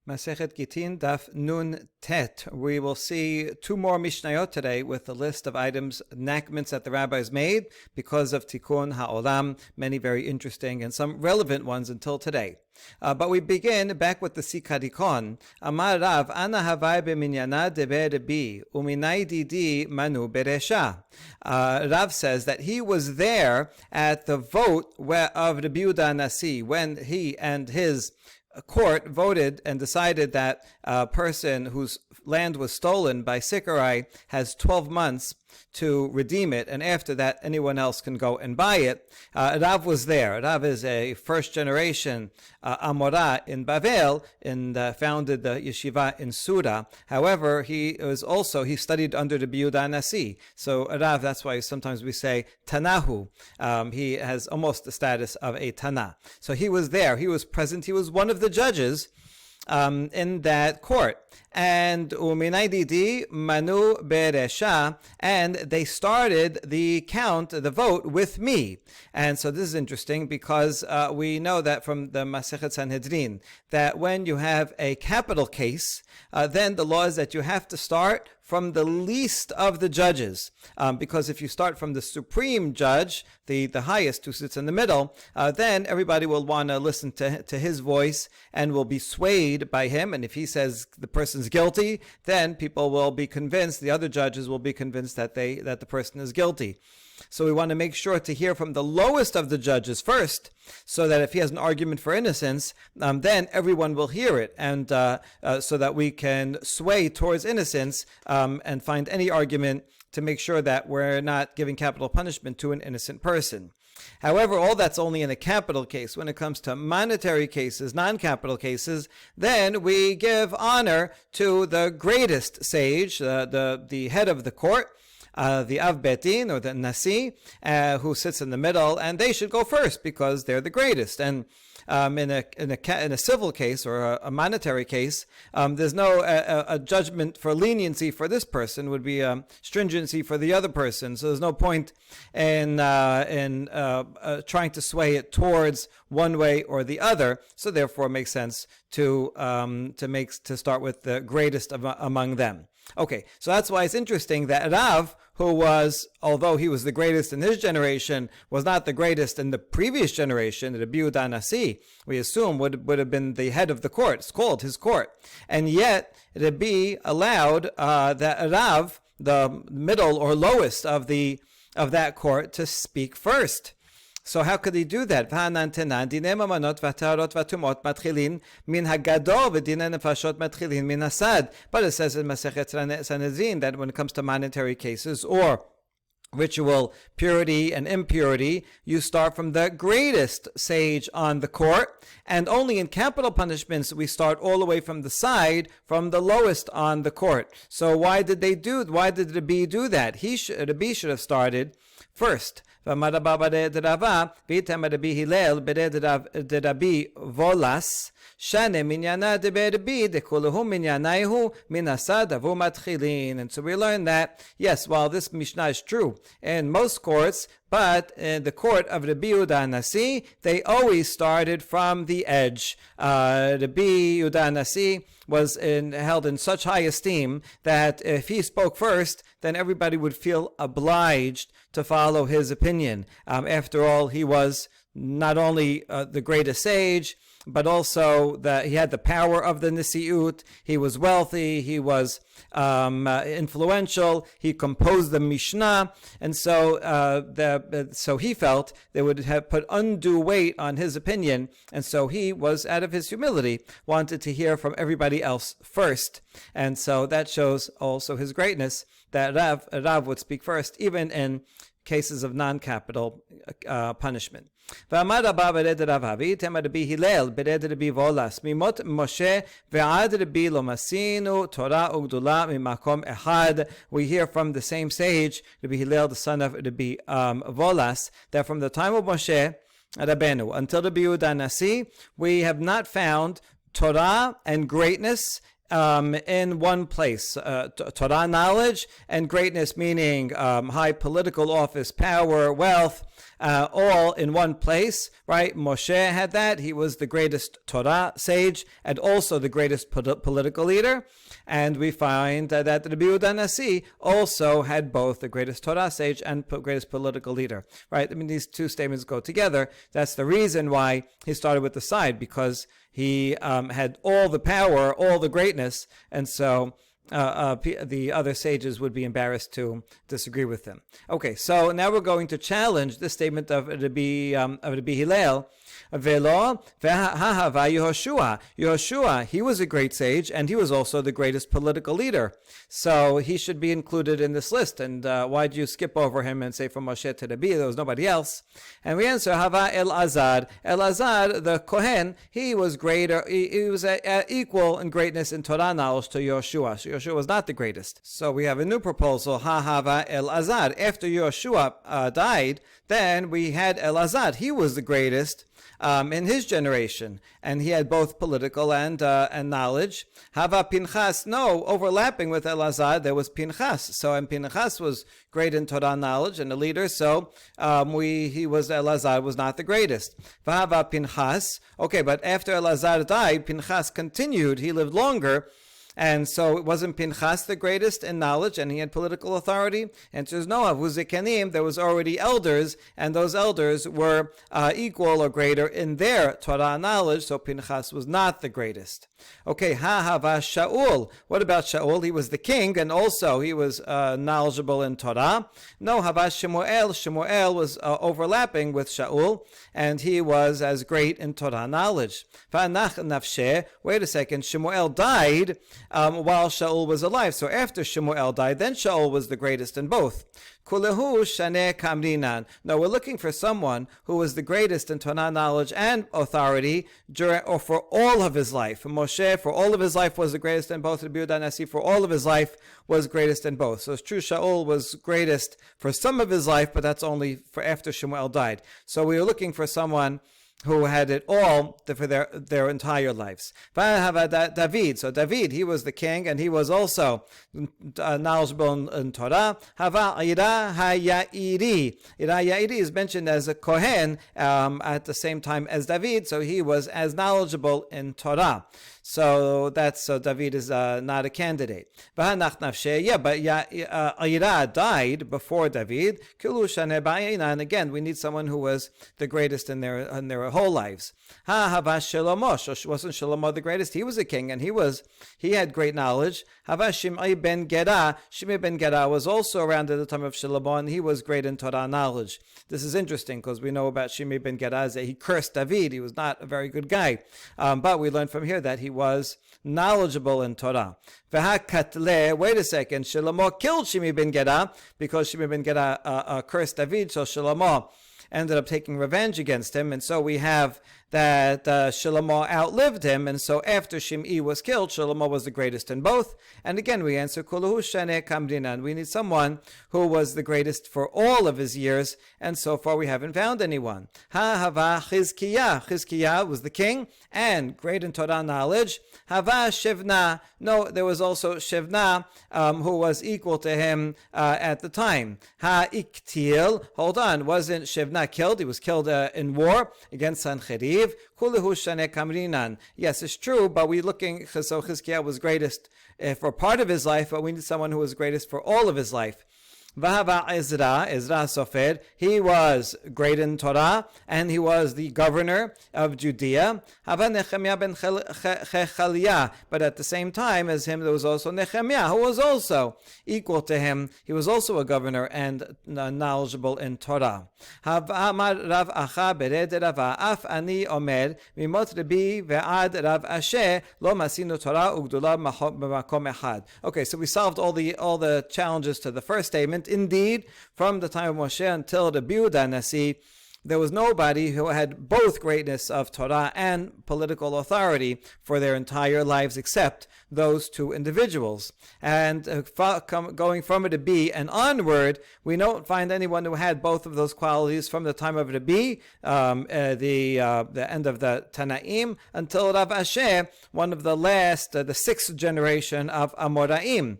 Masechet Gittin, Daf Nun Tet. We will see two more Mishnayot today with a list of items, enactments that the rabbis made because of Tikkun HaOlam, many very interesting and some relevant ones until today. But we begin back with the Sikadikon. Amar Rav, Ana Havai B'minyana Debe Bi, Uminai Didi Manu Beresha. Rav says that he was there at the vote of Rabbi Yehuda Nasi when he and his court voted and decided that a person whose land was stolen by Sicarai has 12 months to redeem it, and after that anyone else can go and buy it. Rav was there. Rav is a first generation Amora in Bavel and founded the yeshiva in Sura. However, he studied under the Yehuda Nasi. So Rav, that's why sometimes we say Tanahu. He has almost the status of a Tana. So he was there. He was present. He was one of the judges in that court. And Uminaydidi Manu Beresha, and they started the vote with me. And so this is interesting because we know that from the Masechet Sanhedrin that when you have a capital case, then the law is that you have to start from the least of the judges, because if you start from the supreme judge, the highest who sits in the middle, then everybody will want to listen to his voice and will be swayed by him. And if he says the person's guilty, then people will be convinced, the other judges will be convinced that the person is guilty. So we want to make sure to hear from the lowest of the judges first, so that if he has an argument for innocence, then everyone will hear it, and so that we can sway towards innocence and find any argument to make sure that we're not giving capital punishment to an innocent person. However, all that's only in a capital case. When it comes to monetary cases, non-capital cases, then we give honor to the greatest sage, the head of the court, the Av Betin, or the Nasi, who sits in the middle, and they should go first because they're the greatest. And in a civil case or a monetary case, there's no a judgment for leniency for this person would be stringency for the other person. So there's no point in trying to sway it towards one way or the other. So therefore, it makes sense to start with the greatest among them. Okay, so that's why it's interesting that Rav, who was, although he was the greatest in his generation, was not the greatest in the previous generation. The Rabbi Yehuda Nasi, we assume, would have been the head of the court. It's called his court. And yet, Rabbi allowed that Rav, the middle or lowest of that court, to speak first. So how could he do that? But it says in Masechet Sanhedrin that when it comes to monetary cases or ritual purity and impurity, you start from the greatest sage on the court, and only in capital punishments we start all the way from the side, from the lowest on the court. So why did Rabbi do that? Rabbi should have started first. Volas, Shane minyana de berbi de kuluhum minyanaihu minasad avu matchilin. And so we learn that, yes, while this Mishnah is true in most courts, but in the court of Rabbi Yehuda Nasi, they always started from the edge. Rabbi Yehuda Nasi was held in such high esteem that if he spoke first, then everybody would feel obliged to follow his opinion. After all, he was not only the greatest sage, but also he had the power of the Nisiut. He was wealthy. He was influential. He composed the Mishnah, and so he felt they would have put undue weight on his opinion, and so he was, out of his humility, wanted to hear from everybody else first, and so that shows also his greatness that Rav would speak first, even in cases of non-capital punishment. ואמר רבא ברד רב אבי, תמר רבי הלל ברד רבי וולס, ממות משה ועד רבי לא מסינו תורה וגדולה ממקום אחד. We hear from the same sage, Rabbi Hillel, the son of Rabbi Volas, that from the time of Moshe Rabbeinu until Rabbi Yehuda Nasi, we have not found Torah and greatness in one place. Torah knowledge and greatness, meaning high political office, power, wealth, all in one place, right? Moshe had that. He was the greatest Torah sage and also the greatest political leader. And we find that Rabbi Yehuda Nasi also had both the greatest Torah sage and greatest political leader, right? I mean, these two statements go together. That's the reason why he started with the side, because he had all the power, all the greatness, and so the other sages would be embarrassed to disagree with him. Okay, so now we're going to challenge this statement of Rabbi Hillel. Velo v'hahava Yehoshua. Yehoshua, he was a great sage, and he was also the greatest political leader. So he should be included in this list. And why do you skip over him and say from Moshe to Rabbi? There was nobody else. And we answer, Hava Elazar. Elazar, the Kohen, he was greater. He was equal in greatness in Torah knowledge to Yehoshua. So Yehoshua was not the greatest. So we have a new proposal, Hava Elazar. After Yehoshua died, then we had Elazar. He was the greatest in his generation, and he had both political and knowledge. Hava Pinchas, no, overlapping with Elazar, there was Pinchas. So, and Pinchas was great in Torah knowledge and a leader. So, Elazar was not the greatest. Vahava Pinchas, okay, but after Elazar died, Pinchas continued. He lived longer. And so it wasn't Pinchas the greatest in knowledge, and he had political authority. Answer is no. Avuzikanim, there was already elders, and those elders were equal or greater in their Torah knowledge, so Pinchas was not the greatest. Okay, hava Shaul. What about Shaul? He was the king, and also he was knowledgeable in Torah. No, hava Shemuel. Shemuel was overlapping with Shaul, and he was as great in Torah knowledge. Va'anach nafsheh. Wait a second. Shemuel died while Shaul was alive. So after Shemuel died, then Shaul was the greatest in both. Kulehu shaneh kamrinan. Now we're looking for someone who was the greatest in Torah knowledge and authority for all of his life. Moshe, for all of his life, was the greatest in both. Rabbi Yehuda Nasi, for all of his life, was greatest in both. So it's true, Shaul was greatest for some of his life, but that's only for after Shemuel died. So we are looking for someone who had it all for their entire lives. David. So David, he was the king, and he was also knowledgeable in Torah. Hava Ira HaYairi. Ira HaYairi is mentioned as a Kohen at the same time as David, so he was as knowledgeable in Torah. So David is not a candidate. Yeah, but Ira died before David. And again, we need someone who was the greatest in their whole lives. Hava Shlomo. Wasn't Shlomo the greatest? He was a king, and he had great knowledge. Hava Shimei ben Gera. Shimei ben Gera was also around at the time of Shlomo, and he was great in Torah knowledge. This is interesting because we know about Shimei ben Gera that he cursed David. He was not a very good guy. But we learn from here that he was knowledgeable in Torah. V'hakatle, wait a second, Shlomo killed Shimei ben Gera because Shimei ben Gera cursed David, so Shlomo ended up taking revenge against him, and so we have that Shlomo outlived him, and so after Shimei was killed, Shlomo was the greatest in both. And again, we answer Kuluhu Shaneh Kamrinan. We need someone who was the greatest for all of his years, and so far we haven't found anyone. Hava Chizkiah. Chizkiah was the king and great in Torah knowledge. Hava Shevna. No, there was also Shevna who was equal to him at the time. Ha-Iktil. Hold on, wasn't Shevna killed? He was killed in war against Sancheriv. Yes, it's true, but we're looking, so Chizkiah was greatest for part of his life, but we need someone who was greatest for all of his life. Vahava Ezra Sofer, he was great in Torah, and he was the governor of Judea. Hava Nehemiah ben Chechaliah, but at the same time as him, there was also Nehemiah, who was also equal to him. He was also a governor and knowledgeable in Torah. Hamar Rav Acha bered Rava, af ani omer, mimot Rabbi ve'ad Rav Asher, lo masinu Torah ugdula b'makom echad. Okay, so we solved all the challenges to the first statement. Indeed, from the time of Moshe until the Rabbi Yehuda Nasi, there was nobody who had both greatness of Torah and political authority for their entire lives except those two individuals. And going from Rabbi and onward, we don't find anyone who had both of those qualities from the time of Rabbi, the end of the Tanaim, until Rav Asher, one of the last, the sixth generation of Amoraim.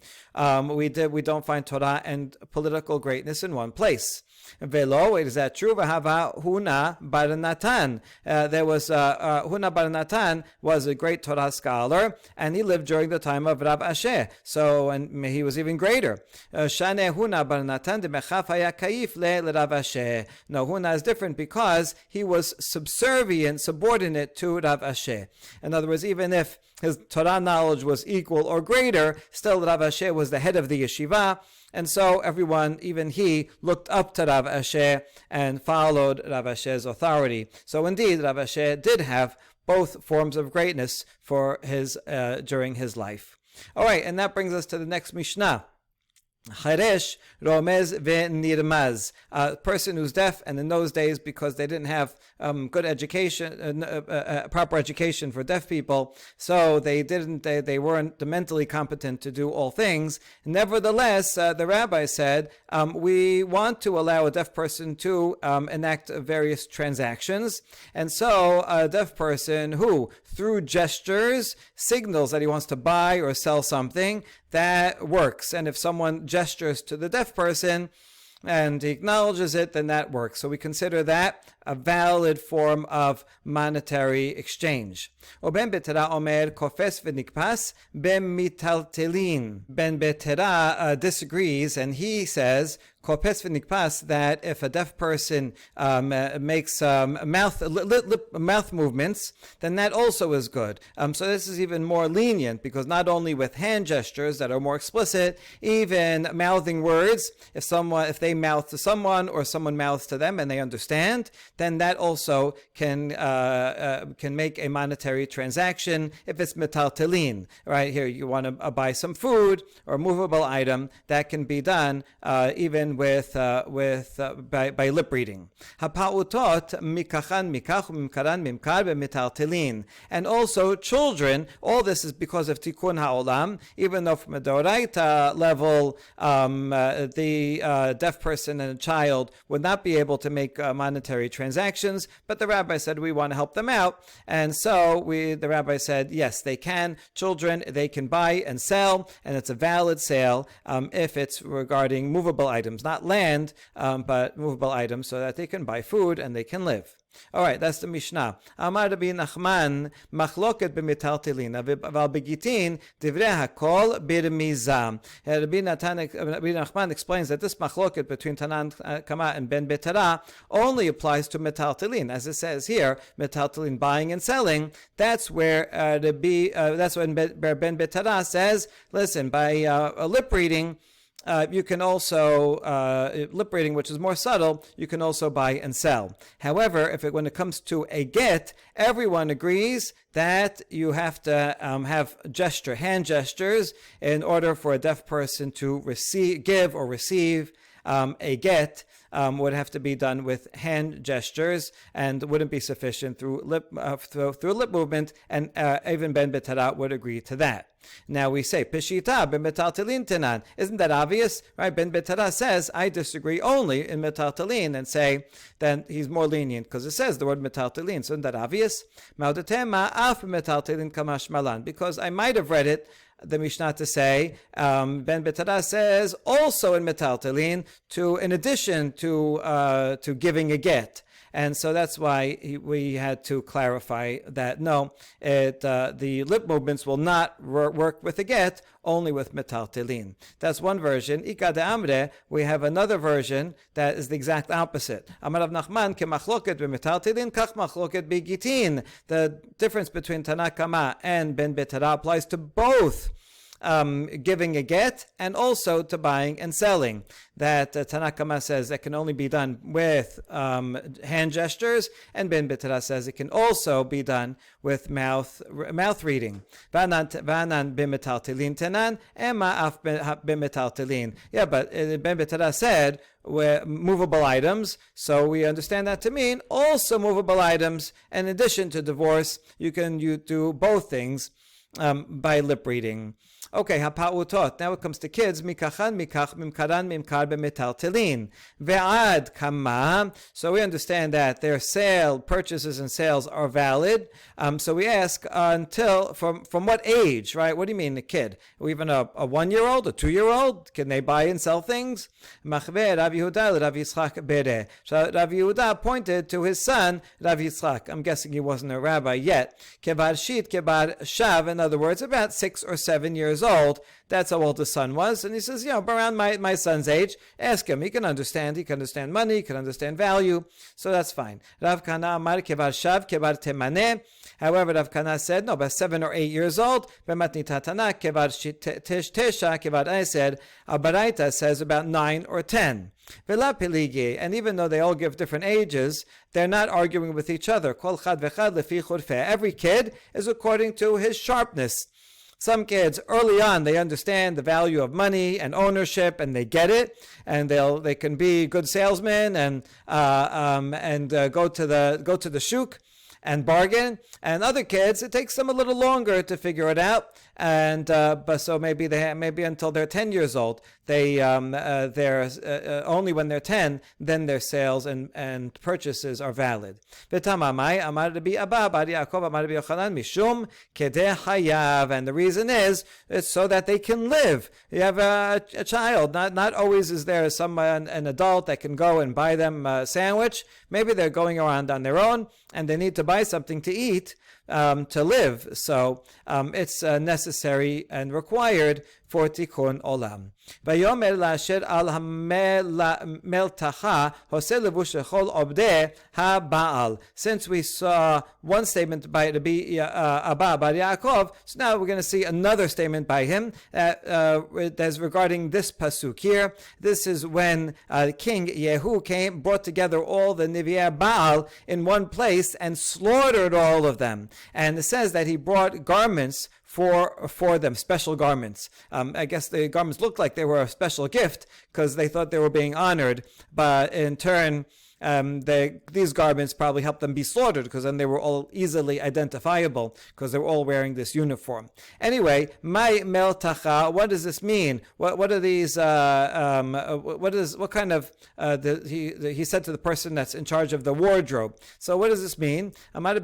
We don't find Torah and political greatness in one place. Velo, is that true? V'hava Huna bar Natan. There was Huna bar Natan was a great Torah scholar, and he lived during the time of Rav Asher. So, and he was even greater. Shane Huna bar Natan de mechaf haya kaif le Rav Asher. No, Huna is different because he was subordinate to Rav Asher. In other words, even if his Torah knowledge was equal or greater, still Rav Asher was the head of the yeshiva, and so everyone, even he, looked up to Rav Asher and followed Rav Asher's authority. So indeed, Rav Asher did have both forms of greatness for his during his life. All right, and that brings us to the next Mishnah. Charesh, Romez ve'nirmaz. A person who's deaf, and in those days, because they didn't have good education, proper education for deaf people, so they weren't mentally competent to do all things. Nevertheless, the rabbi said, we want to allow a deaf person to enact various transactions, and so a deaf person who, through gestures, signals that he wants to buy or sell something, that works. And if someone gestures to the deaf person and he acknowledges it, then that works. So we consider that a valid form of monetary exchange. Ben Betera omer kofes v'nikpas b'mitaltelin. Ben Betera disagrees, and he says kopes v'nikpas, that if a deaf person makes mouth movements, then that also is good. So this is even more lenient, because not only with hand gestures that are more explicit, even mouthing words, if they mouth to someone or someone mouths to them and they understand, then that also can make a monetary transaction if it's metaltelin. Right here, you want to buy some food or a movable item, that can be done even by lip reading. Hapautot mikachan mikach mimkaran mimkar b'metaltelin. And also children. All this is because of tikkun ha'olam. Even though from a doraita level, the deaf person and a child would not be able to make monetary transactions, but the rabbi said we want to help them out, and so the rabbi said yes, they can. Children, they can buy and sell, and it's a valid sale if it's regarding movable items, not land, but movable items, so that they can buy food and they can live. All right, that's the Mishnah. Amar Rabbi Nachman, machloket b'metaltelin, aval b'Gittin divrei hakol birmiza. Rabbi Nachman explains that this machloket between Tanan Kama and Ben Betera only applies to metaltelin, as it says here, metaltelin, buying and selling. That's where that's when Ben Betera says, listen, by lip reading, you can also, lip reading, which is more subtle, you can also buy and sell. However, when it comes to a get, everyone agrees that you have to have hand gestures, in order for a deaf person to give or receive a get. Would have to be done with hand gestures and wouldn't be sufficient through lip movement, and even Ben Betera would agree to that. Now we say, Peshita b'metaltelin tenan. Isn't that obvious? Right? Ben Betera says, I disagree only in metaltelin, and say, then he's more lenient, because it says the word metaltelin. So isn't that obvious? Ma'odetema af metaltelin kamash malan. Because I might have read it, the Mishnah, to say, Ben Betera says also in metaltelin, in addition to giving a get. And so that's why we had to clarify that no, the lip movements will not work with a get, only with metaltelin. That's one version. Ika de Amre, we have another version that is the exact opposite. Amar Rav Nachman ke machloket b'metaltelin kach machloket b'Gittin. The difference between Tanakama and Ben Betera applies to both giving a get and also to buying and selling. That Tanakama says that can only be done with hand gestures, and Ben Bitra says it can also be done with mouth reading. V'anan b'metaltelin tenan, ema af b'metaltelin. Yeah, but Ben Bitra said movable items, so we understand that to mean also movable items. In addition to divorce, you do both things by lip reading. Okay, hapa'utot. Now it comes to kids. Mikachan, mikach, mimkaran, mimkar, b'metaltelin. Ve'ad kama. So we understand that their purchases and sales are valid. So we ask until, from what age, right? What do you mean a kid? Even a 1-year-old, a 2-year-old? Can they buy and sell things? Machve Rav Yehuda Rav Yitzchak bere. So Rav Yehuda pointed to his son, Rav Yitzchak. I'm guessing he wasn't a rabbi yet. Kebar shit, kebar shav. In other words, about 6 or 7 years old. That's how old the son was. And he says, around my son's age, ask him. He can understand money, he can understand value. So that's fine. Rav Kana amar kevar shav, kevar temaneh. However, Rav Kana said, no, about 7 or 8 years old. B'matnitatana kevar tesha, kevar I said, Abaraita says about 9 or 10. Vela piligi, and even though they all give different ages, they're not arguing with each other. Kol chad vechad lefi churfeh. Every kid is according to his sharpness. Some kids early on they understand the value of money and ownership, and they get it, and they can be good salesmen and go to the shuk and bargain. And other kids, it takes them a little longer to figure it out. But so maybe until they're 10 years old, they're only when they're 10, then their sales and purchases are valid. And the reason is it's so that they can live. You have a child. Not always is there an adult that can go and buy them a sandwich. Maybe they're going around on their own and they need to buy something to eat to live. So it's necessary and required for tikkun olam. Vayomer la'asher al ha-meltacha hoseh levush lechol obdeh ha-baal. Since we saw one statement by Rabbi Abba bar Yaakov, so now we're going to see another statement by him that's regarding this pasuk here. This is when King Yehu brought together all the Nevi'ei Baal in one place and slaughtered all of them. And it says that he brought garments for them, special garments. I guess the garments looked like they were a special gift because they thought they were being honored, but in turn, these garments probably helped them be slaughtered because then they were all easily identifiable because they were all wearing this uniform. Anyway, my meltacha, what does this mean? What are these? What kind of? He said to the person that's in charge of the wardrobe. So what does this mean? That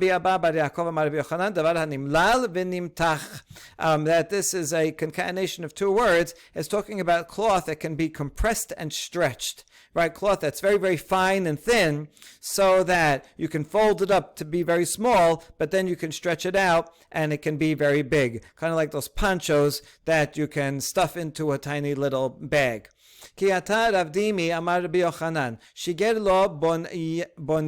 this is a concatenation of two words. It's talking about cloth that can be compressed and stretched. Right, cloth that's very, very fine and thin, so that you can fold it up to be very small, but then you can stretch it out and it can be very big. Kind of like those ponchos that you can stuff into a tiny little bag. Ki ata Rav Dimi amar Rabbi Yochanan, shiger lo bon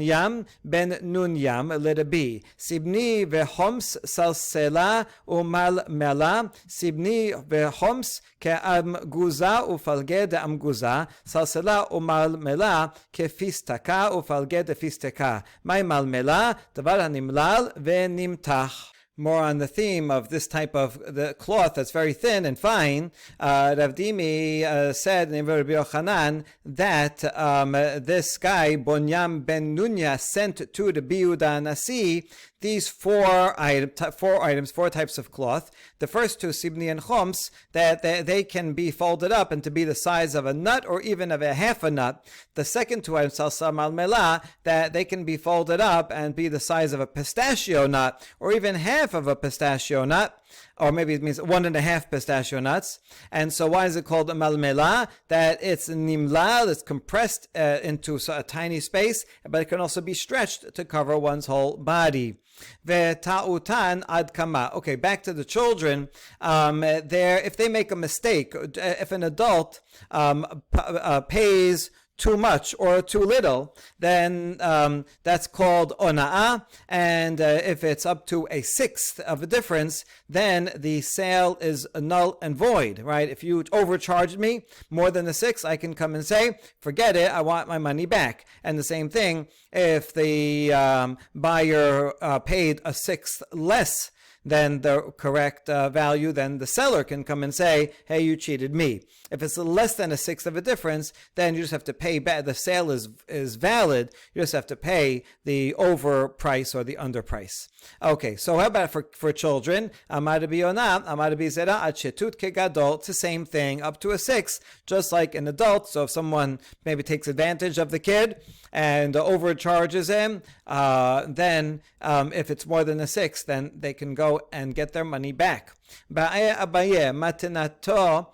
yam ben nun yam l'Rabbi, sibni vehoms salsela umal mela, sibni vehoms ke'am guza ufalge de am guza, salsela umal mela kefistaka ufalge de fistaka, may mal mela davar hanimlal ve'nimtach. More on the theme of this type of the cloth that's very thin and fine, Rav Dimi said in Rabbi Yochanan that this guy, Bonyam ben Nunya, sent to the Yehuda Nasi these four types of cloth. The first two, Sibni and Choms, that they can be folded up and to be the size of a nut or even of a half a nut. The second two items, Salsa Malmela, that they can be folded up and be the size of a pistachio nut or even half of a pistachio nut. Or maybe it means 1.5 pistachio nuts. And so why is it called a malmela? That it's nimlal, it's compressed into a tiny space, but it can also be stretched to cover one's whole body. Ve'ta'utan ad kama. Okay, back to the children. If they make a mistake, if an adult pays too much or too little, then that's called ona'ah. And if it's up to a sixth of a difference, then the sale is null and void, right? If you overcharged me more than a sixth, I can come and say, forget it, I want my money back. And the same thing, if the buyer paid a sixth less than the correct value, then the seller can come and say, hey, you cheated me. If it's less than a sixth of a difference, then you just have to pay back. The sale is valid. You just have to pay the overprice or the underprice. Okay, so how about for children? Amar biyonah, amar bizera ad shetut kegadol. It's the same thing, up to a sixth, just like an adult. So if someone maybe takes advantage of the kid and overcharges him, then if it's more than a sixth, then they can go and get their money back. Abaye matinato.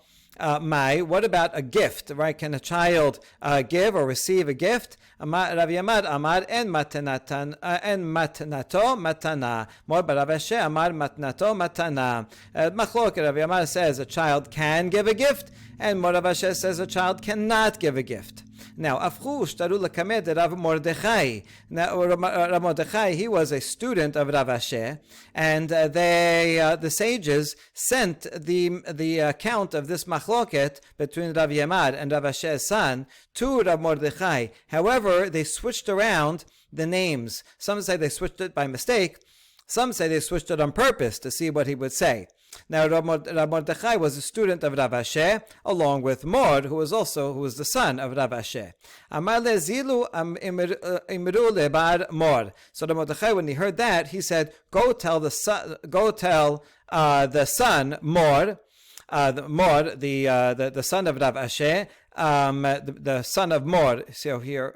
What about a gift, right? Can a child give or receive a gift? Rav Yamad amar en matnato matana. Mor Rav Asher amar matnato matana. Machlok Rav Yamad says a child can give a gift, and Rav Asher says a child cannot give a gift. Now, Afchu shtaru lekamed Rav Mordechai. Now, Rav Mordechai, he was a student of Rav Asher, and the sages sent the account of this machloket between Rav Yamad and Rav Asher's son to Rav Mordechai. However, they switched around the names. Some say they switched it by mistake. Some say they switched it on purpose to see what he would say. Now, Rav Mordechai was a student of Rav Asher, along with Mord, who was the son of Rav Asher. Amar le zilu imru lebar Mord. So Rav Mordechai, when he heard that, he said, "Go tell the son Mord, the son of Rav Asher." The son of Mor. So here,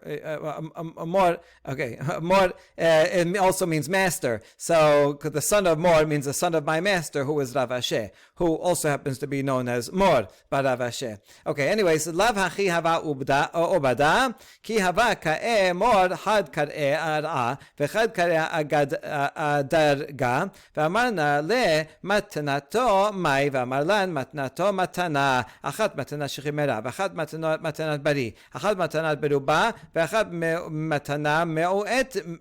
Mor. Okay, Mor. It also means master. So the son of Mor means the son of my master, who is Rav Asher, who also happens to be known as Mor by Rav Asher. Okay. Anyways, lav hachi hava ubada ki hava ka'e Mor had kar'e ar'a vechad kar'e adarga v'amarna le matnato mai v'amarlan matnato matana achat matana shechimera v'achat מתנת ברי, אחת מתנת ברובה, ואחת מתנה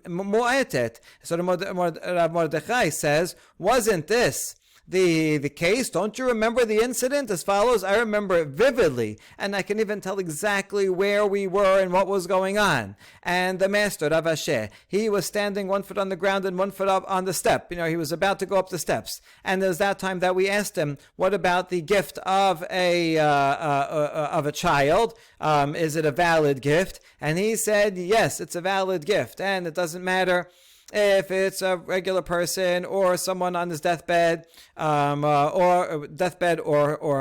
מועטת. So Rav Mordechai says, wasn't this the case? Don't you remember the incident as follows? I remember it vividly, and I can even tell exactly where we were and what was going on. And the master, Rav Asher, he was standing 1 foot on the ground and 1 foot up on the step. He was about to go up the steps. And there's that time that we asked him, what about the gift of a child? Is it a valid gift? And he said, yes, it's a valid gift, and it doesn't matter if it's a regular person or someone on his deathbed, or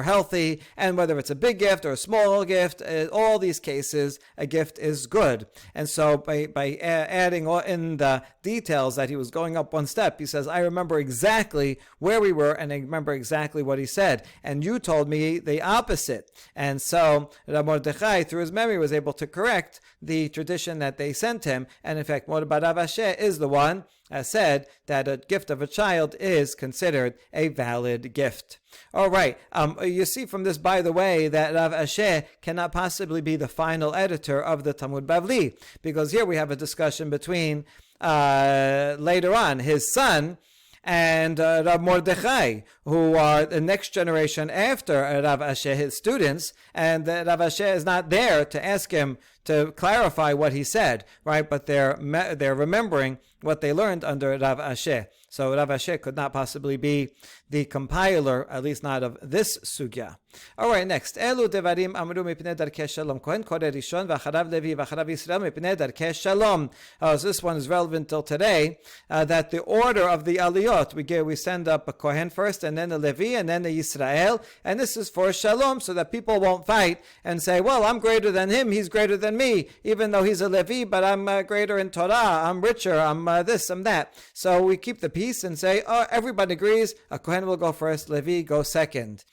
healthy, and whether it's a big gift or a small gift, all these cases, a gift is good. And so by adding in the details that he was going up 1 step, he says, I remember exactly where we were, and I remember exactly what he said. And you told me the opposite. And so Rav Mordechai, through his memory, was able to correct the tradition that they sent him. And in fact, Mordechai Rav Asher is the one said that a gift of a child is considered a valid gift. All right. You see from this, by the way, that Rav Asher cannot possibly be the final editor of the Talmud Bavli, because here we have a discussion between later on his son and Rav Mordechai, who are the next generation after Rav Asher, his students, and Rav Asher is not there to ask him to clarify what he said, right? But they're remembering what they learned under Rav Asher. So Rav Asher could not possibly be the compiler, at least not of this sugya. All right, next. Elu devarim amru mipnei darkei shalom. Kohen kore rishon v'acharav Levi v'acharav Yisrael mipnei darkei shalom. So this one is relevant till today, that the order of the Aliyot, we send up a Kohen first, and then a Levi, and then a Yisrael, and this is for shalom, so that people won't fight and say, well, I'm greater than him, he's greater than me, even though he's a Levi, but I'm greater in Torah, I'm richer, I'm this, I'm that. So we keep the peace and say, oh, everybody agrees, a Kohen will go first, Levi go second.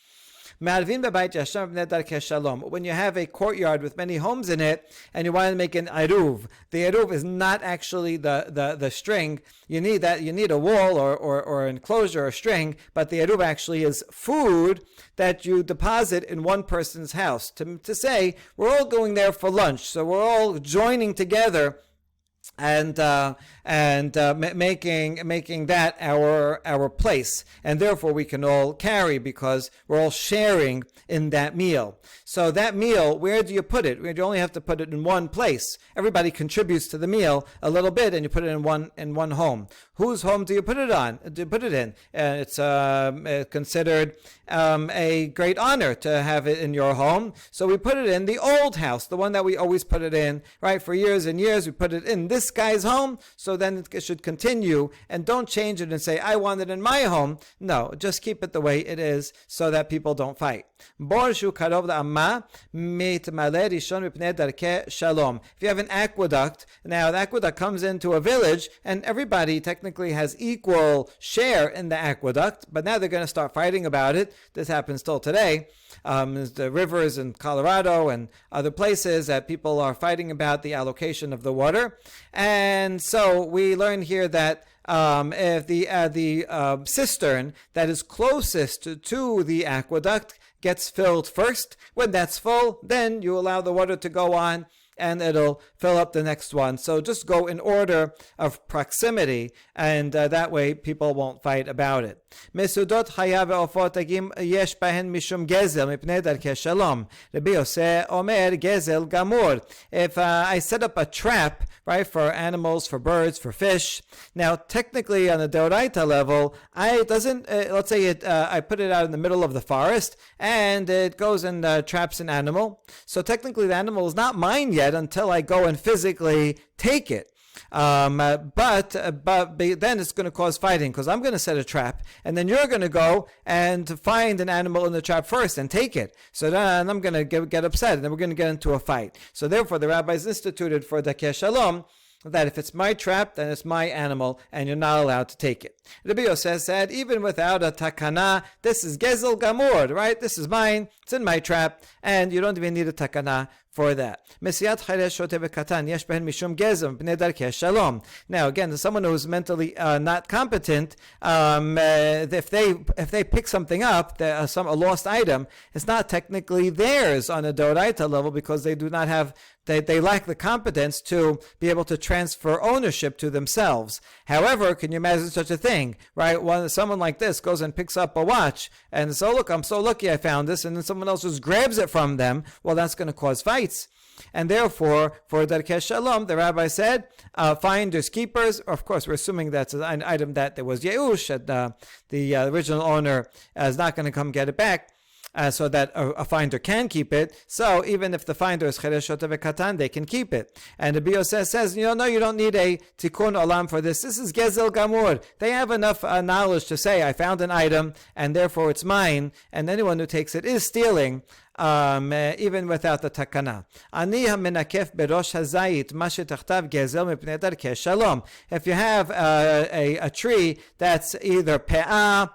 When you have a courtyard with many homes in it and you want to make an eruv, the eruv is not actually the string. You need a wall or enclosure or string, but the eruv actually is food that you deposit in one person's house to say we're all going there for lunch, so we're all joining together and making that our place, and therefore we can all carry because we're all sharing in that meal. So that meal, where do you put it? You only have to put it in one place. Everybody contributes to the meal a little bit, and you put it in one home. Whose home do you put it on? Do you put it in? It's considered a great honor to have it in your home. So we put it in the old house, the one that we always put it in, right? For years and years, we put it in this guy's home. So then it should continue, and don't change it and say, I want it in my home. No, just keep it the way it is so that people don't fight. If you have an aqueduct, now the aqueduct comes into a village and everybody technically has equal share in the aqueduct, but now they're going to start fighting about it. This happens still today. The rivers in Colorado and other places that people are fighting about the allocation of the water. And so we learn here that if the cistern that is closest to the aqueduct gets filled first, when that's full, then you allow the water to go on and it'll fill up the next one. So just go in order of proximity, and that way people won't fight about it. Mesudot chaya ve'ofot agim yesh bahen mishum gezel mipnei darkei shalom. Rabbi Yosef omer gezel gamur. If I set up a trap, right, for animals, for birds, for fish. Now, technically, on the Deoraita level, let's say I put it out in the middle of the forest, and it goes and traps an animal. So technically, the animal is not mine yet until I go and physically take it. But then it's going to cause fighting, because I'm going to set a trap, and then you're going to go and find an animal in the trap first and take it. So then I'm going to get upset, and then we're going to get into a fight. So therefore, the rabbis instituted for Darkei Shalom that if it's my trap, then it's my animal, and you're not allowed to take it. Rabbi Yosef said, even without a takana, this is gezel gamur, right? This is mine, it's in my trap, and you don't even need a takana for that. Now again, someone who's mentally not competent, if they pick something up, a lost item, it's not technically theirs on a Doraita level, because they do not have, they lack the competence to be able to transfer ownership to themselves. However, can you imagine such a thing, right? When someone like this goes and picks up a watch and says, oh look, I'm so lucky I found this, and then someone else just grabs it from them, well, that's going to cause fights. And therefore, for Darkei Shalom, the rabbi said, finders, keepers. Of course, we're assuming that's an item that there was Yeush, and the original owner is not going to come get it back. So that a finder can keep it. So even if the finder is cheresh shotev katan, they can keep it. And the Bio says, no, you don't need a tikkun olam for this. This is gezel gamur. They have enough knowledge to say, I found an item, and therefore it's mine, and anyone who takes it is stealing, even without the takana. Ani hamenakef berosh hazayit ma shetachtav gezel mipnei darkei shalom. If you have a tree that's either pe'ah,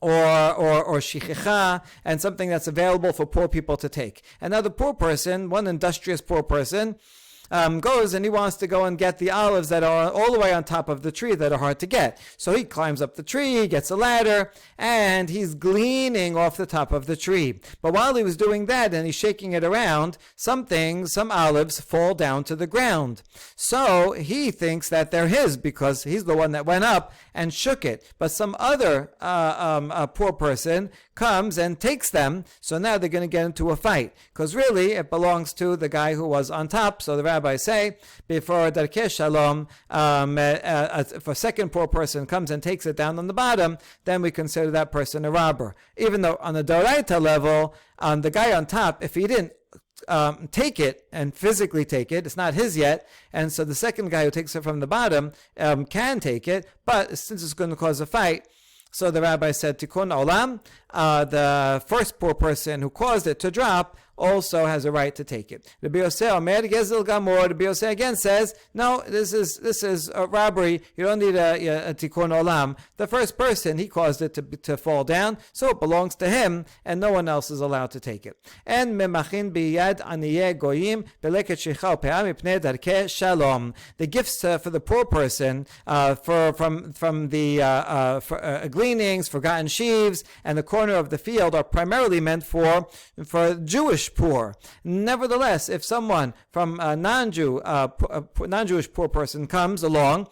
or shichicha, and something that's available for poor people to take. Another poor person, one industrious poor person, goes and he wants to go and get the olives that are all the way on top of the tree that are hard to get. So he climbs up the tree, gets a ladder, and he's gleaning off the top of the tree. But while he was doing that and he's shaking it around, some olives fall down to the ground. So he thinks that they're his because he's the one that went up and shook it. But some other poor person comes and takes them, so now they're going to get into a fight, because really it belongs to the guy who was on top. So the rabbis say, before Darkei Shalom, if a second poor person comes and takes it down on the bottom, then we consider that person a robber. Even though on the Doraita level, the guy on top, if he didn't take it and physically take it, it's not his yet, and so the second guy who takes it from the bottom can take it, but since it's going to cause a fight, so the rabbi said, Tikkun Olam, the first poor person who caused it to drop also has a right to take it. Rabbi Yosef Omer Gezel Gamor. Rabbi Yosef again says, no, this is a robbery. You don't need a tikkun olam. The first person, he caused it to fall down, so it belongs to him, and no one else is allowed to take it. And memachin biyad aniyeh goyim beleket shicha upeah mipnei darkei shalom. The gifts for the poor person, from the gleanings, forgotten sheaves, and the corner of the field are primarily meant for Jewish poor. Nevertheless, if someone from a non-Jewish poor person comes along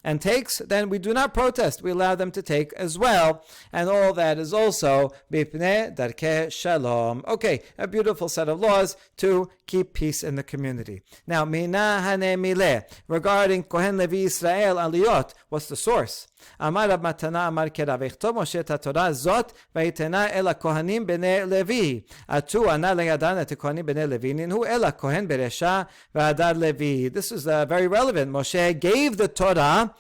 and takes, then we do not protest. We allow them to take as well. And all that is also bipnei darkei shalom. Okay, a beautiful set of laws to keep peace in the community. Now, mina hane mileh, regarding Kohen Levi Israel Aliyot, what's the source? Amar Rab Matana Amar Kerav Echtom Moshe et Torah zot vayitena el hakohanim bnei Levi atu ana leyadan et hakohanim bnei Levi ninhu el hakohen beresha v'adar Levi. This is very relevant. Moshe gave the Torah.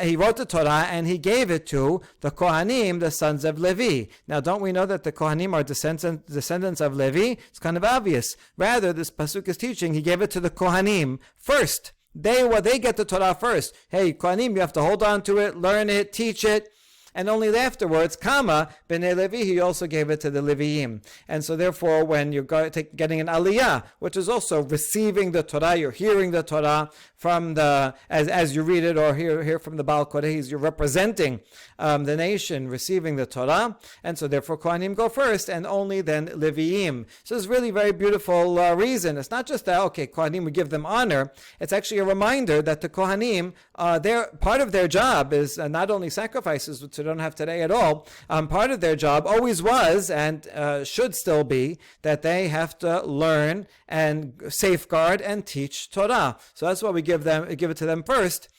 He wrote the Torah and he gave it to the Kohanim, the sons of Levi. Now, don't we know that the Kohanim are descendants of Levi? It's kind of obvious. Rather, this pasuk is teaching he gave it to the Kohanim first. They get the Torah first. Hey, Kohanim, you have to hold on to it, learn it, teach it. And only afterwards, Kama, B'nai Levi, he also gave it to the Leviim. And so therefore, when you're getting an Aliyah, which is also receiving the Torah, you're hearing the Torah from as you read it or hear from the Baal Kodeis, you're representing the nation receiving the Torah. And so therefore, Kohanim go first, and only then Leviim. So it's really very beautiful reason. It's not just that, okay, Kohanim, we give them honor. It's actually a reminder that the Kohanim, part of their job is not only sacrifices, which they don't have today at all. Part of their job always was and should still be that they have to learn and safeguard and teach Torah. So that's why we give it to them first,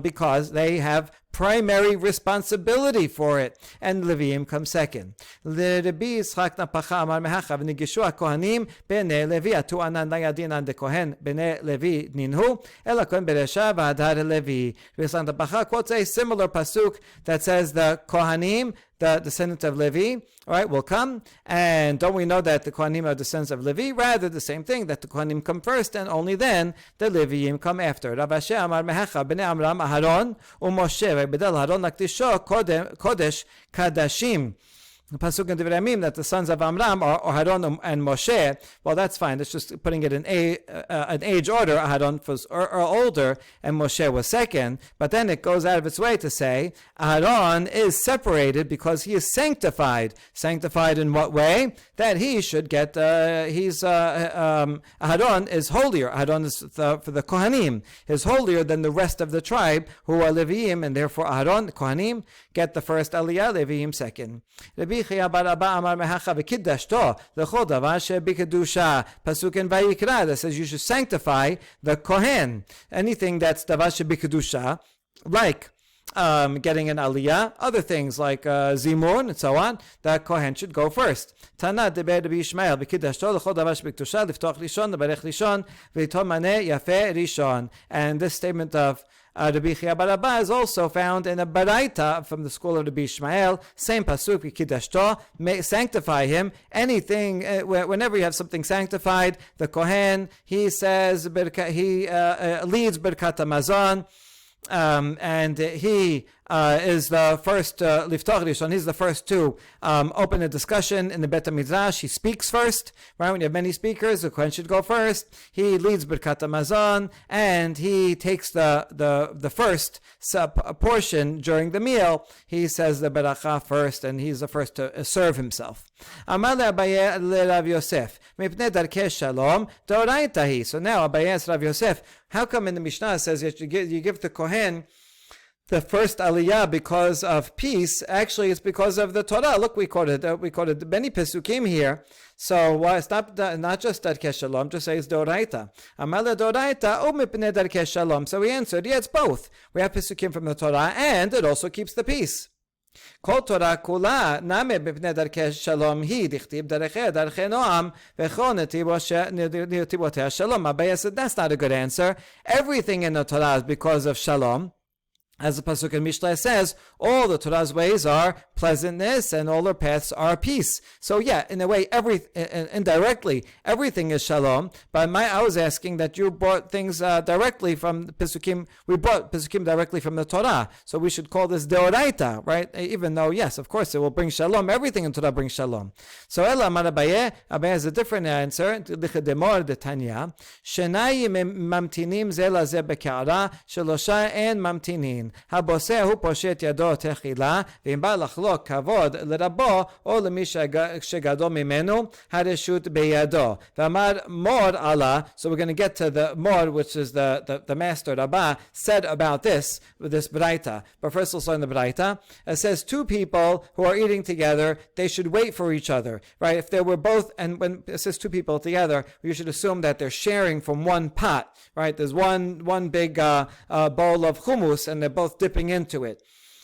because they have primary responsibility for it, and Leviim come second. Rabbi Yitzchak Napacha Amar Mehacha v'nigishu hakohanim b'nei Levi atu anan layadin de kohen b'nei Levi ninhu ela kohen beresha v'adar Levi. Rabbi Yitzchak Napacha quotes a similar pasuk that says the Kohanim, the descendant of Levi, all right, will come. And don't we know that the Kohanim are descendants of Levi? Rather, the same thing, that the Kohanim come first, and only then the Leviim come after. Rav Asher Amar Mehacha b'nei Amram Aharon u'Moshe v'bedel Aharon lakdisho kodesh kadashim. The pasuk in Divrei Yamim that the sons of Amram are Aharon and Moshe. Well, that's fine. It's just putting it in an age order. Aharon was older and Moshe was second. But then it goes out of its way to say Aharon is separated because he is sanctified. Sanctified in what way? That he should get. Aharon is holier. Aharon is for the Kohanim is holier than the rest of the tribe who are Leviim, and therefore Aharon, the Kohanim, get the first Aliyah. Leviim second. Pasuk in Vayikra that says you should sanctify the Kohen. Anything that's davar shebikadusha, like getting an aliyah, other things like zimun and so on, the Kohen should go first. Tana deber Rabbi Yishmael v'kidashto l'chol davar shebikadusha liftoch rishon lebarech rishon v'yitom maneh yafeh rishon. And this statement of Rabbi Chia bar Abba is also found in a baraita from the school of Rabbi Ishmael. Same pasuk, v'kidashto, sanctify him. Anything, whenever you have something sanctified, the Kohen, he says, he leads Birkat HaMazon, and he is the first liftach rishon. He's the first to open a discussion in the Bet HaMidrash. He speaks first, right? When you have many speakers, the Kohen should go first. He leads Birkat HaMazon, and he takes the first portion during the meal. He says the beracha first, and he's the first to serve himself. Amar le'Abaye le'Rav Yosef mipnei darkei shalom d'oraita hi. So now Abaye asks Rav Yosef, how come in the Mishnah it says you give the Kohen the first aliyah because of peace? Actually, it's because of the Torah. Look, we quoted many pesukim here. So why it's not just darkei shalom? Just say it's doraita. Amala doraita o mipnei darkei shalom. So we answered, yeah, it's both. We have pesukim from the Torah, and it also keeps the peace. Kol Torah kula name b'pnei darkei shalom hi dichtib darkei noam v'chol netibotei shalom. Abaye said that's not a good answer. Everything in the Torah is because of shalom. As the pasuk in Mishlei says, all the Torah's ways are pleasantness and all her paths are peace. So yeah, in a way, indirectly, everything is shalom. But I was asking that you brought things directly from the Pesukim. We brought Pesukim directly from the Torah. So we should call this Deoraita, right? Even though, yes, of course, it will bring shalom. Everything in Torah brings shalom. So Ela Amar Abaye has a different answer. Lichedemor de Tanya. Shenai mamtinim ze laze bekara, shelosha en mamtinin. הבוסר הוא פושט ידו תחילה, ואם בא לחלוק כבוד לרבו או למי שגדול ממנו, הרשות בידו. ואמר מור עלה, so we're going to get to the mor, which is the master Rabbah, said about this braita. But first let's learn the braita. It says two people who are eating together, they should wait for each other, right? If they were both, and when it says two people together, you should assume that they're sharing from one pot, right? There's one big bowl of hummus, and they're both dipping into it.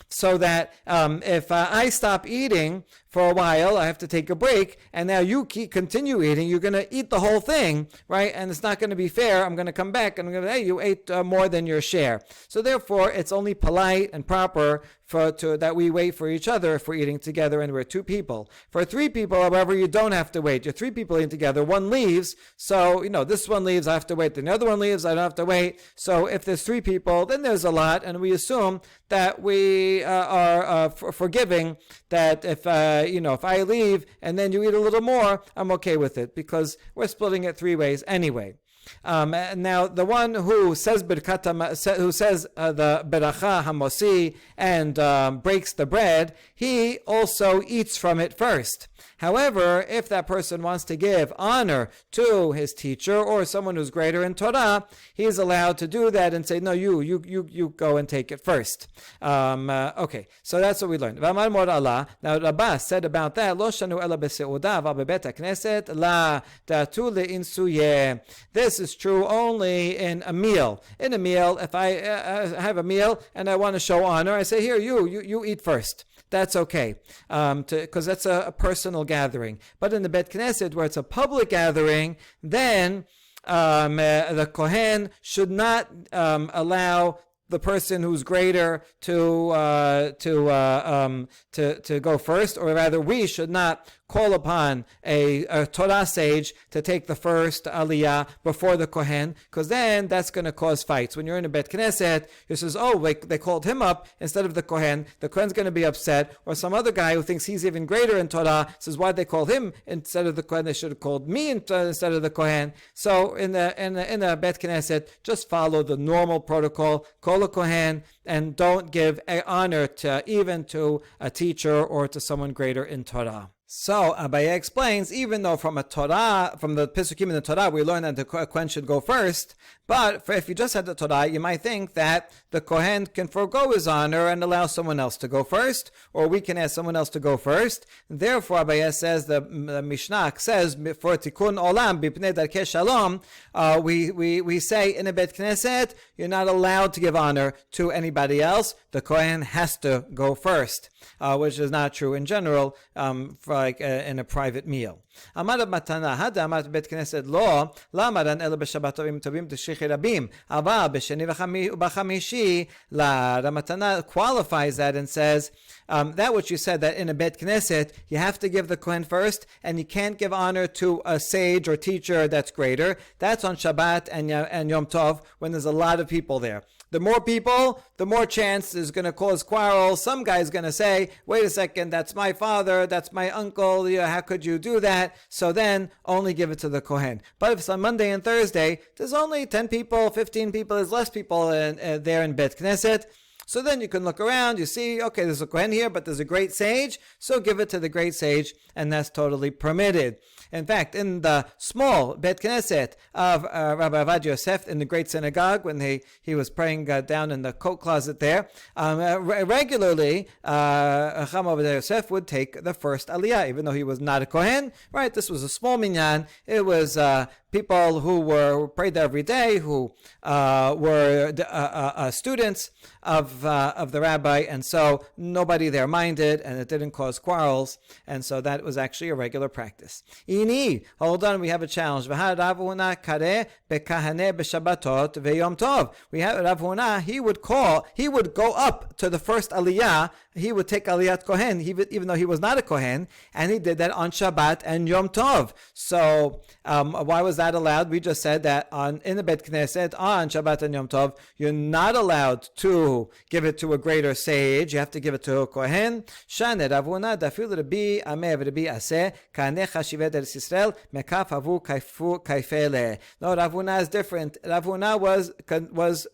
So that if I stop eating for a while, I have to take a break, and now you continue eating, you're going to eat the whole thing, right? And it's not going to be fair. I'm going to come back and I'm going to, hey, you ate more than your share. So therefore, it's only polite and proper that we wait for each other if we're eating together and we're two people. For three people, however, you don't have to wait. You're three people eating together. One leaves, so, this one leaves, I have to wait. Then the other one leaves, I don't have to wait. So if there's three people, then there's a lot, and we assume that we are forgiving, that if I leave and then you eat a little more, I'm okay with it, because we're splitting it three ways anyway. Now, the one who says the beracha hamosi and breaks the bread, he also eats from it first. However, if that person wants to give honor to his teacher or someone who's greater in Torah, he is allowed to do that and say, no, you go and take it first. Okay, so that's what we learned. V'amar mor Allah. Now, Rabbah said about that, Lo shanu ela b'seudah v'bebet hakneset la da'atu le'insuye. This is true only in a meal. In a meal, if I have a meal and I want to show honor, I say, here, you eat first. That's okay, because that's a personal gathering. But in the Bet Knesset, where it's a public gathering, then the Kohen should not allow the person who's greater to go first, or rather, we should not call upon a Torah sage to take the first aliyah before the Kohen, because then that's going to cause fights. When you're in a Bet Knesset, he says, they called him up instead of the Kohen's going to be upset, or some other guy who thinks he's even greater in Torah says, why'd they call him instead of the Kohen? They should have called me instead of the Kohen. So in the Bet Knesset, just follow the normal protocol, call a Kohen, and don't give honor even to a teacher or to someone greater in Torah. So Abaye explains, even though from the Pesukim in the Torah, we learn that the Kohen should go first, but if you just had the Torah, you might think that the Kohen can forego his honor and allow someone else to go first, or we can ask someone else to go first. Therefore, Abaye says, the Mishnah says, for Tikkun Olam, Bipnei Darkei Shalom, we say in a Bet Knesset, you're not allowed to give honor to anybody else. The Kohen has to go first, which is not true in general, in a private meal. Amar Matana, Hada Amar Bet Knesset Lo, Lamaran Ela B'Shabbat Tovim Tovim T'Shrichi Rabim, Ava B'Sheni V'Chamishi. La Ramatana qualifies that and says, that which you said, that in a Bet Knesset, you have to give the Kohen first, and you can't give honor to a sage or teacher that's greater. That's on Shabbat and Yom Tov, when there's a lot of people there. The more people, the more chance is going to cause quarrels. Some guy's going to say, wait a second, that's my father, that's my uncle, how could you do that? So then, only give it to the Kohen. But if it's on Monday and Thursday, there's only 10 people, 15 people, there's less people there in Bet Knesset. So then you can look around, you see, okay, there's a Kohen here, but there's a great sage, so give it to the great sage, and that's totally permitted. In fact, in the small Bet Knesset of Rabbi Avad Yosef in the Great Synagogue, when he was praying down in the coat closet there, regularly Chacham Avad Yosef would take the first aliyah, even though he was not a Kohen, right? This was a small minyan. It was people who prayed there every day, who were students of the rabbi, and so nobody there minded, and it didn't cause quarrels, and so that was actually a regular practice. Ini, hold on, we have a challenge. We have Rav Huna, he would go up to the first aliyah. He would take aliyat kohen, even though he was not a kohen, and he did that on Shabbat and Yom Tov. So why was that allowed? We just said that in the Bet Knesset on Shabbat and Yom Tov, you're not allowed to give it to a greater sage. You have to give it to a kohen. Shane Rav Huna dafil Rabbi Ameh v'Rabbi Aseh kaneh chashivet Eretz Yisrael mekaf havu kaifele. No, Rav Huna is different. Rav Huna was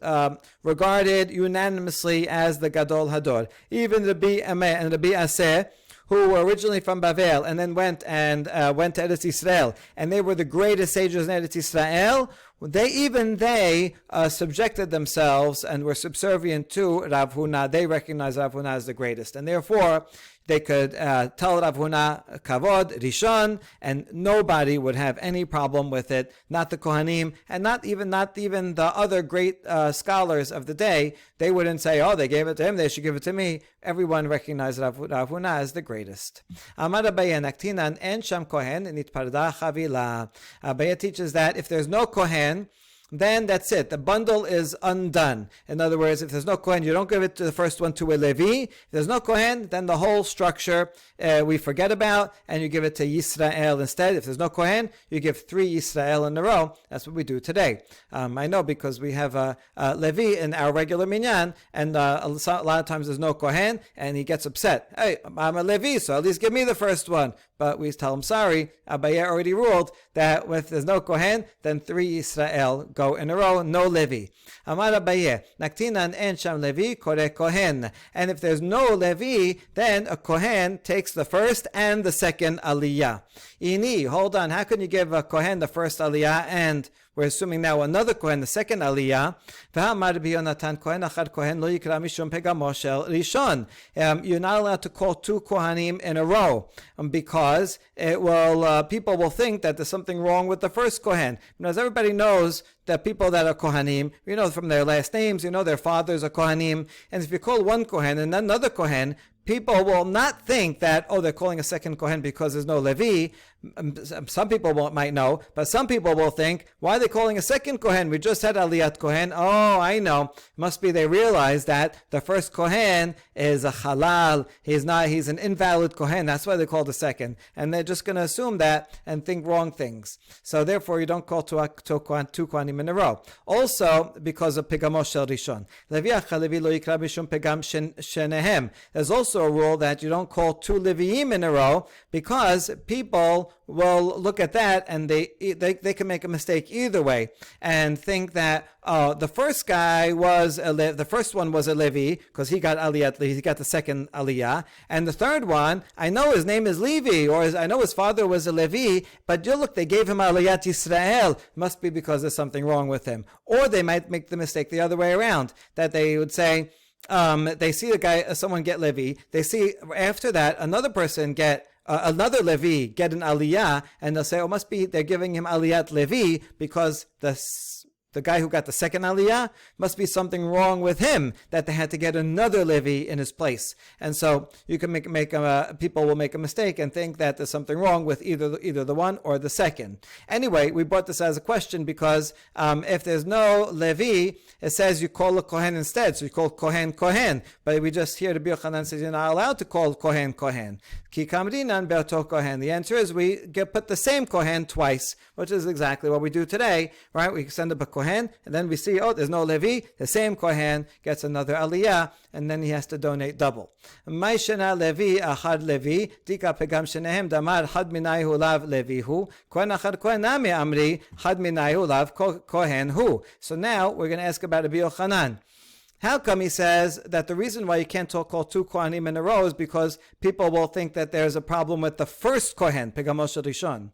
regarded unanimously as the Gadol Hador. Even Rabbi Ameh and Rabbi Aseh, who were originally from Bavel and then went to Eretz Yisrael, and they were the greatest sages in Eretz Yisrael, they subjected themselves and were subservient to Rav Huna. They recognized Rav Huna as the greatest, and therefore they could tell Rav Huna kavod rishon, and nobody would have any problem with it. Not the Kohanim, and not even the other great scholars of the day. They wouldn't say, "Oh, they gave it to him; they should give it to me." Everyone recognized Rav Huna as the greatest. Amar Abaye naktinan en sham kohen nitparda chavila. Abaye teaches that if there's no kohen, then that's it. The bundle is undone. In other words, if there's no Kohen, you don't give it to the first one to a Levi. If there's no Kohen, then the whole structure we forget about, and you give it to Yisrael instead. If there's no Kohen, you give 3 Yisrael in a row. That's what we do today. I know because we have a Levi in our regular minyan, and a lot of times there's no Kohen, and he gets upset. Hey, I'm a Levi, so at least give me the first one. But we tell him, sorry, Abaye already ruled that if there's no Kohen, then 3 Yisrael go in a row, no Levi. Amar Abaye, naktinan en sham Levi kore Kohen. And if there's no Levi, then a Kohen takes the first and the second aliyah. Ini, hold on, how can you give a Kohen the first aliyah and we're assuming now another Kohen, the second aliyah? You're not allowed to call 2 Kohanim in a row because it will people will think that there's something wrong with the first Kohen. Because everybody knows that people that are Kohanim, you know from their last names, you know their fathers are Kohanim. And if you call one Kohen and another Kohen, people will not think that, they're calling a second Kohen because there's no Levi. Some people might know, but some people will think, why are they calling a second Kohen? We just had Aliyat Kohen. Oh, I know. Must be they realize that the first Kohen is a halal. He's an invalid Kohen. That's why they call the second. And they're just going to assume that and think wrong things. So therefore, you don't call 2 Kohanim in a row. Also, because of Pegamos Shel Rishon. There's also a rule that you don't call 2 Leviim in a row because people will look at that and they can make a mistake either way and think that the first guy the first one was a Levi because he got Aliyat, he got the second Aliyah, and the third one, I know his name is Levi, or I know his father was a Levi, but look, they gave him Aliyat Yisrael. Must be because there's something wrong with him. Or they might make the mistake the other way around, that they would say, they see someone get Levi, they see after that another person get another Levi get an Aliyah, and they'll say, must be they're giving him Aliyat Levi because the guy who got the second Aliyah, must be something wrong with him that they had to get another Levi in his place. And so you can people will make a mistake and think that there's something wrong with either the one or the second. Anyway, we brought this as a question because if there's no Levi, it says you call a Kohen instead, so you call Kohen Kohen. But we just hear the Rabbi Yochanan says you're not allowed to call Kohen Kohen. Ki kamrinan be'oto Kohen. The answer is we put the same Kohen twice, which is exactly what we do today, right? We send up a Kohen, and then we see, there's no Levi. The same Kohen gets another Aliyah, and then he has to donate double. Ma'ishena Levi achad Levi tika pegam shenehem damar had minayu lav Levihu Kohen achad Kohen nami amri had minayu lav Kohen hu. So now we're going to ask about Rabbi Yochanan. How come he says that the reason why you can't call two Kohanim in a row is because people will think that there's a problem with the first Kohen, Pegamos Rishon.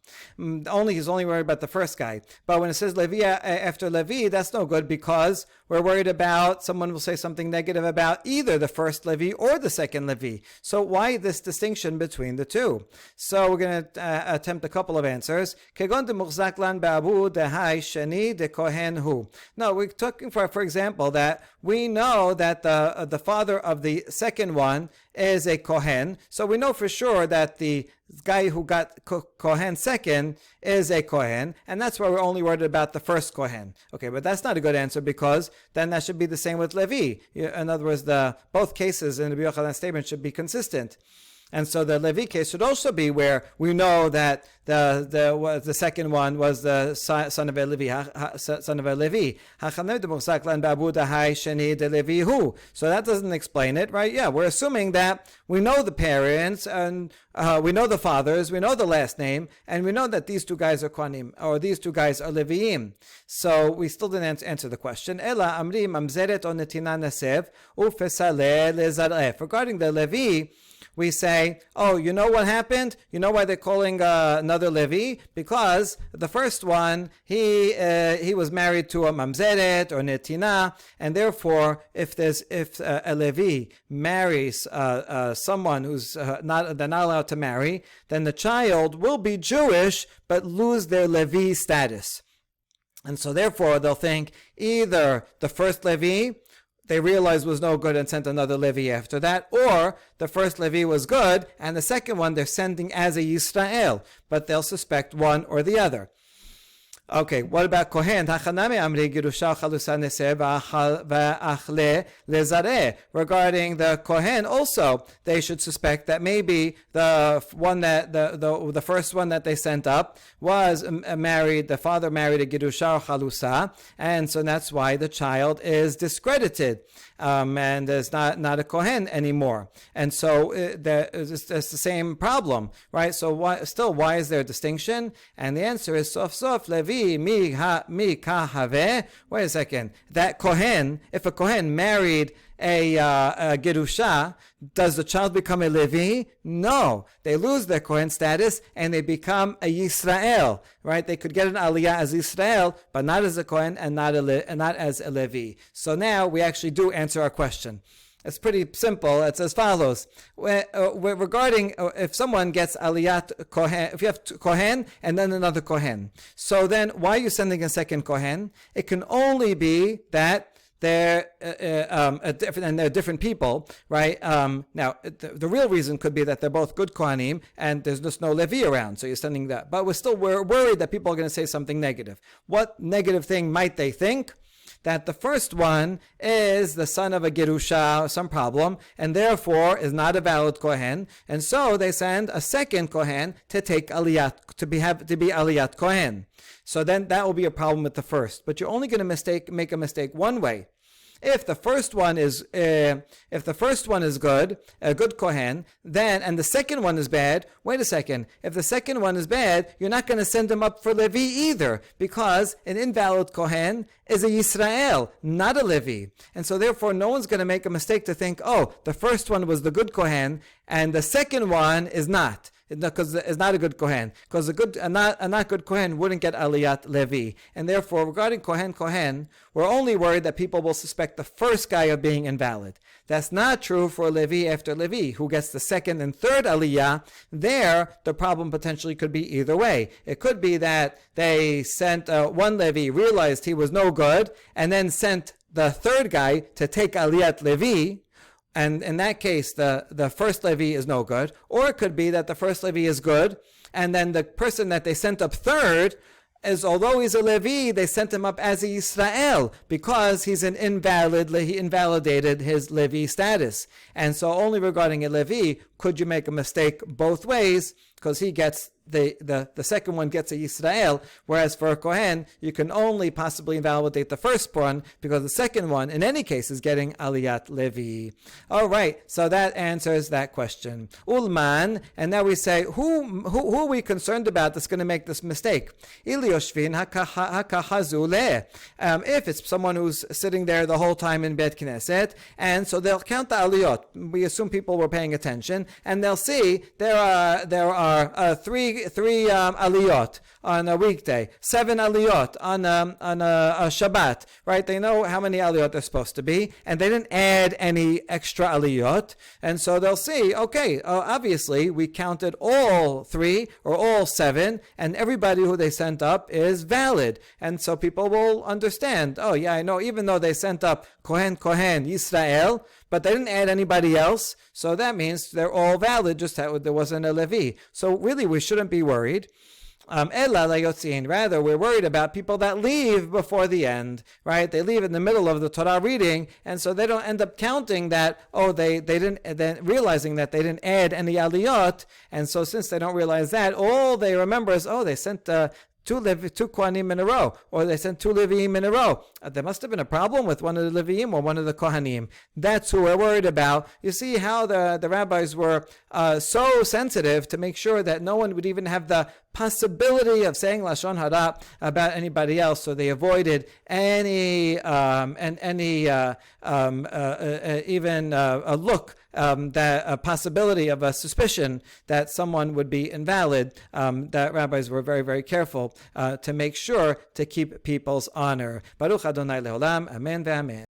He's only worried about the first guy. But when it says Levi after Levi, that's no good because we're worried about someone will say something negative about either the first Levi or the second Levi. So why this distinction between the two? So we're going to attempt a couple of answers. Kegon de murzak lan ba'abu de hai sheni de kohen hu. No, we're talking for example, that we know that the father of the second one is a kohen. So we know for sure that the guy who got kohen second is a kohen, and that's why we're only worried about the first kohen. Okay, but that's not a good answer because then that should be the same with Levi. In other words, both cases in the Rabbi Yochanan's statement should be consistent. And so the Levi case should also be where we know that the second one was the son of a Levi. So that doesn't explain it, right? Yeah, we're assuming that we know the parents and we know the fathers, we know the last name, and we know that these two guys are Kohanim, or these two guys are Leviim. So we still didn't answer the question. Ela amri mamzeret o netina nesev ufesale lezaref. Regarding the Levi, we say, oh, you know what happened? You know why they're calling another Levi? Because the first one, he was married to a mamzeret or netina, and therefore, if a Levi marries someone who's they're not allowed to marry, then the child will be Jewish but lose their Levi status. And so therefore, they'll think either the first Levi they realized was no good and sent another Levi after that, or the first Levi was good and the second one they're sending as a Yisrael, but they'll suspect one or the other. Okay, what about Kohen? Regarding the Kohen, also they should suspect that maybe the one that the first one that they sent up was married. The father married a Girusha or Chalusa, and so that's why the child is discredited. And is not a Kohen anymore, and so it's the same problem, right? So why is there a distinction? And the answer is sof Levi mi ka have. Wait a second. That Kohen, if a Kohen married a Gerusha, does the child become a Levi? No. They lose their Kohen status and they become a Yisrael, right? They could get an Aliyah as Yisrael, but not as a Kohen and not as a Levi. So now we actually do answer our question. It's pretty simple. It's as follows. Regarding if someone gets Aliyat Kohen, if you have Kohen and then another Kohen, so then why are you sending a second Kohen? It can only be that they're different people, right? Now, the real reason could be that they're both good Kohanim and there's just no Levi around, so you're sending that. But we're worried that people are going to say something negative. What negative thing might they think? That the first one is the son of a Gerusha, some problem, and therefore is not a valid Kohen, and so they send a second Kohen to take Aliyat, to be Aliyat Kohen. So then that will be a problem with the first. But you're only going to make a mistake one way. If the first one is good, a good Kohen, then, and the second one is bad, wait a second. If the second one is bad, you're not going to send him up for Levi either, because an invalid Kohen is a Yisrael, not a Levi. And so therefore, no one's going to make a mistake to think, oh, the first one was the good Kohen, and the second one is not. Because it's not a good Kohen. Because a not good Kohen wouldn't get Aliyat Levi. And therefore, regarding Kohen, we're only worried that people will suspect the first guy of being invalid. That's not true for Levi after Levi, who gets the second and third Aliyah. There, the problem potentially could be either way. It could be that they sent one Levi, realized he was no good, and then sent the third guy to take Aliyat Levi. And in that case, the first Levi is no good. Or it could be that the first Levi is good, and then the person that they sent up third is, although he's a Levi, they sent him up as a Yisrael, because he's an invalid, he invalidated his Levi status. And so only regarding a Levi could you make a mistake both ways, because he gets the second one gets a Yisrael, whereas for a Kohen, you can only possibly invalidate the first one because the second one, in any case, is getting Aliyat Levi. All right, so that answers that question. Ulman, and now we say, who are we concerned about that's going to make this mistake? Ilioshvin hakahazule. If it's someone who's sitting there the whole time in Bet Knesset, and so they'll count the Aliyot. We assume people were paying attention, and they'll see there are three aliyot on a weekday, 7 aliyot on a Shabbat, right? They know how many aliyot they're supposed to be, and they didn't add any extra aliyot, and so they'll see, okay, obviously we counted all 3 or all 7, and everybody who they sent up is valid, and so people will understand, oh yeah, I know, even though they sent up Kohen, Yisrael, but they didn't add anybody else, so that means they're all valid, just that there wasn't a Levi. So really, we shouldn't be worried. Rather, we're worried about people that leave before the end, right? They leave in the middle of the Torah reading, and so they don't end up counting that, they didn't, then realizing that they didn't add any aliyot, and so since they don't realize that, all they remember is, they sent two Kohanim in a row, or they sent 2 Leviim in a row. There must have been a problem with one of the Leviim or one of the Kohanim. That's who we're worried about. You see how the rabbis were so sensitive to make sure that no one would even have the possibility of saying Lashon Hara about anybody else, so they avoided any even a look, that a possibility of a suspicion that someone would be invalid. That rabbis were very, very careful to make sure to keep people's honor. Baruch Adonai Leolam, Amen ve'amen.